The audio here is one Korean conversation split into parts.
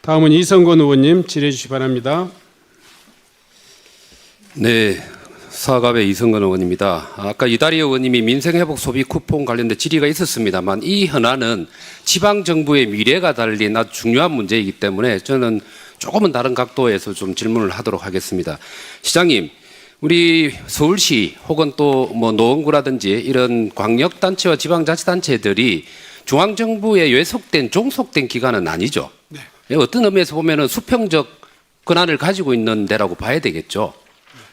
다음은 이성건 의원님 질의해 주시기 바랍니다. 네, 사갑의 이성건 의원입니다. 아까 이다리 의원님이 민생회복 소비 쿠폰 관련된 질의가 있었습니다만 이 현안은 지방정부의 미래가 달린 아주 중요한 문제이기 때문에 저는 조금은 다른 각도에서 좀 질문을 하도록 하겠습니다. 시장님, 우리 서울시 혹은 또 뭐 노원구라든지 이런 광역단체와 지방자치단체들이 중앙정부에 외속된 종속된 기관은 아니죠. 네. 어떤 의미에서 보면은 수평적 권한을 가지고 있는 데라고 봐야 되겠죠.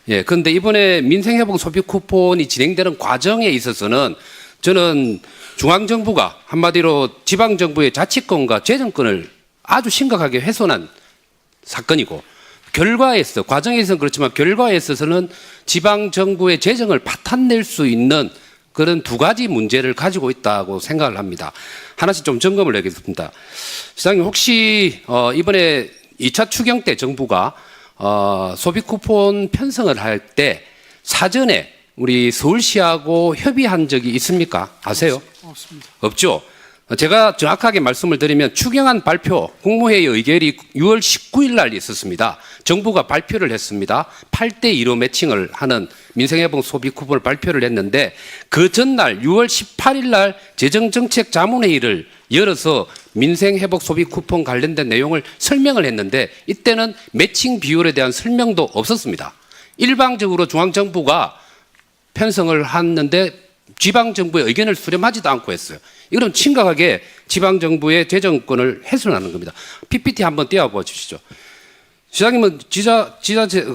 예, 그런데 이번에 민생회복 소비 쿠폰이 진행되는 과정에 있어서는 저는 중앙정부가 한마디로 지방정부의 자치권과 재정권을 아주 심각하게 훼손한 사건이고, 결과에서, 과정에서는 그렇지만 결과에 있어서는 지방정부의 재정을 파탄낼 수 있는 그런 두 가지 문제를 가지고 있다고 생각을 합니다. 하나씩 좀 점검을 하겠습니다. 시장님, 혹시 이번에 2차 추경 때 정부가 소비 쿠폰 편성을 할 때 사전에 우리 서울시하고 협의한 적이 있습니까? 아세요? 없습니다. 없죠? 제가 정확하게 말씀을 드리면 추경안 발표, 국무회의 의결이 6월 19일 날 있었습니다. 정부가 발표를 했습니다. 8대2로 매칭을 하는 민생회복 소비 쿠폰을 발표를 했는데 그 전날 6월 18일 날 재정정책자문회의를 열어서 민생회복 소비 쿠폰 관련된 내용을 설명을 했는데 이때는 매칭 비율에 대한 설명도 없었습니다. 일방적으로 중앙정부가 편성을 했는데 지방정부의 의견을 수렴하지도 않고 했어요. 이건 심각하게 지방정부의 재정권을 훼손하는 겁니다. PPT 한번 띄워봐 주시죠. 시장님은 지자체,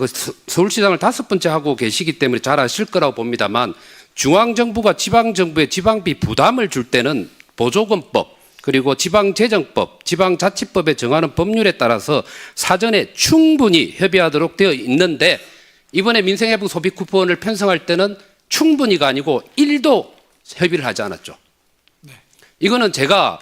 서울시장을 5번째 하고 계시기 때문에 잘 아실 거라고 봅니다만 중앙정부가 지방정부에 지방비 부담을 줄 때는 보조금법 그리고 지방재정법, 지방자치법에 정하는 법률에 따라서 사전에 충분히 협의하도록 되어 있는데 이번에 민생회복 소비 쿠폰을 편성할 때는 충분히가 아니고 1도 협의를 하지 않았죠. 네. 이거는 제가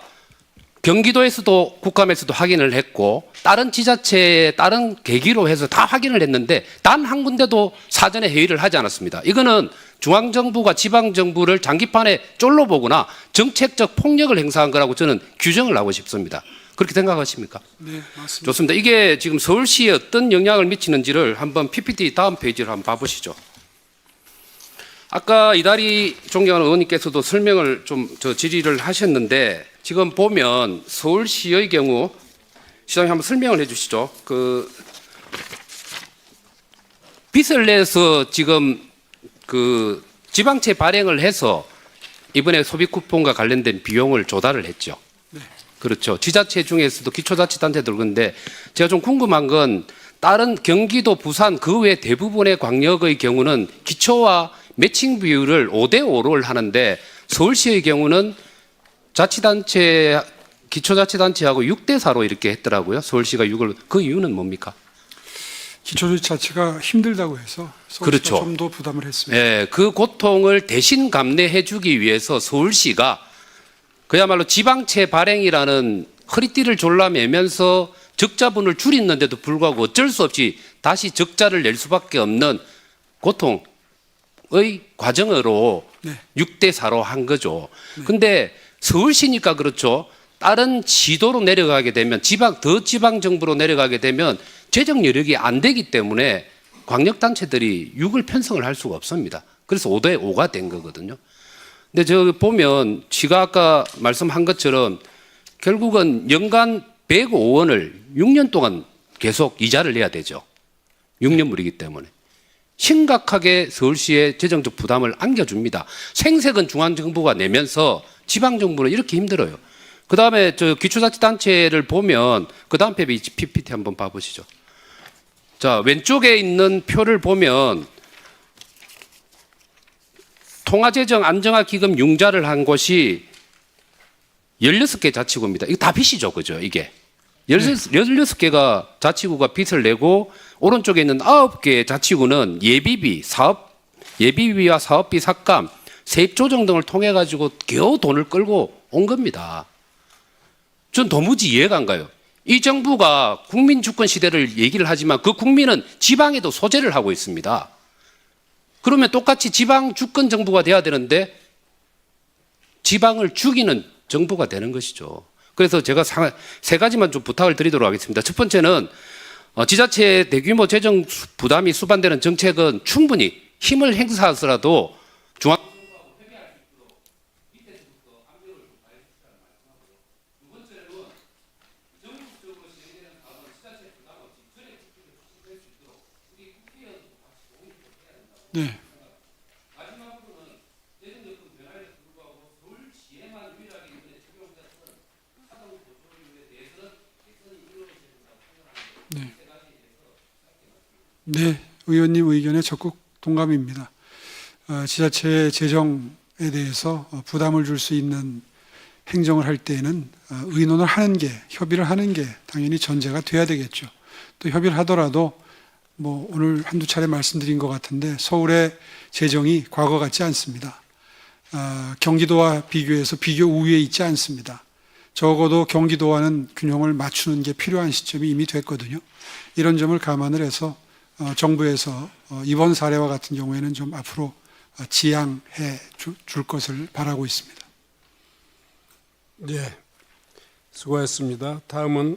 경기도에서도 국감에서도 확인을 했고 다른 지자체에 다른 계기로 해서 다 확인을 했는데 단 한 군데도 사전에 회의를 하지 않았습니다. 이거는 중앙정부가 지방정부를 장기판에 쫄로 보거나 정책적 폭력을 행사한 거라고 저는 규정을 하고 싶습니다. 그렇게 생각하십니까? 네, 맞습니다. 좋습니다. 이게 지금 서울시에 어떤 영향을 미치는지를 한번 PPT 다음 페이지를 한번 봐보시죠. 아까 이다리 존경하는 의원님께서도 설명을 좀 질의를 하셨는데 지금 보면 서울시의 경우 시장님 한번 설명을 해주시죠. 그 빚을 내서 지금 그 지방채 발행을 해서 이번에 소비 쿠폰과 관련된 비용을 조달을 했죠. 네. 그렇죠. 지자체 중에서도 기초자치단체들 그런데 제가 좀 궁금한 건 다른 경기도, 부산 그 외 대부분의 광역의 경우는 기초와 매칭 비율을 5대5를 하는데 서울시의 경우는 자치단체, 기초자치단체하고 6대4로 이렇게 했더라고요. 서울시가 6을. 그 이유는 뭡니까? 기초자치가 힘들다고 해서 서울시가 그렇죠. 좀 더 부담을 했습니다. 예, 그 고통을 대신 감내해 주기 위해서 서울시가 그야말로 지방채 발행이라는 허리띠를 졸라매면서 적자분을 줄이는데도 불구하고 어쩔 수 없이 다시 적자를 낼 수밖에 없는 고통의 과정으로 네. 6대4로 한 거죠. 근데 서울시니까 그렇죠. 다른 지도로 내려가게 되면 더 지방정부로 내려가게 되면 재정 여력이 안 되기 때문에 광역단체들이 6을 편성을 할 수가 없습니다. 그래서 5대5가 된 거거든요. 근데 저 보면 지가 아까 말씀한 것처럼 결국은 연간 105원을 6년 동안 계속 이자를 내야 되죠. 6년물이기 때문에. 심각하게 서울시의 재정적 부담을 안겨줍니다. 생색은 중앙정부가 내면서 지방정부는 이렇게 힘들어요. 그 다음에 저 기초자치단체를 보면 그 다음 페이지 PPT 한번 봐보시죠. 자, 왼쪽에 있는 표를 보면 통화재정 안정화기금 융자를 한 곳이 16개 자치구입니다. 이거 다 빚이죠, 그죠? 이게 16개가 자치구가 빚을 내고 오른쪽에 있는 9개의 자치구는 예비비와 사업비 삭감, 세입 조정 등을 통해 가지고 겨우 돈을 끌고 온 겁니다. 전 도무지 이해가 안 가요. 이 정부가 국민 주권 시대를 얘기를 하지만 그 국민은 지방에도 소재를 하고 있습니다. 그러면 똑같이 지방 주권 정부가 돼야 되는데 지방을 죽이는 정부가 되는 것이죠. 그래서 제가 세 가지만 좀 부탁을 드리도록 하겠습니다. 첫 번째는 지자체의 대규모 재정 부담이 수반되는 정책은 충분히 힘을 행사하더라도 중앙 네. 네, 의원님 의견에 적극 동감입니다. 지자체의 재정에 대해서 부담을 줄 수 있는 행정을 할 때에는 의논을 하는 게, 협의를 하는 게 당연히 전제가 돼야 되겠죠. 또 협의를 하더라도 뭐 오늘 한두 차례 말씀드린 것 같은데 서울의 재정이 과거 같지 않습니다. 경기도와 비교해서 비교 우위에 있지 않습니다. 적어도 경기도와는 균형을 맞추는 게 필요한 시점이 이미 됐거든요. 이런 점을 감안을 해서 정부에서 이번 사례와 같은 경우에는 좀 앞으로 지양해 줄 것을 바라고 있습니다. 네, 수고하셨습니다. 다음은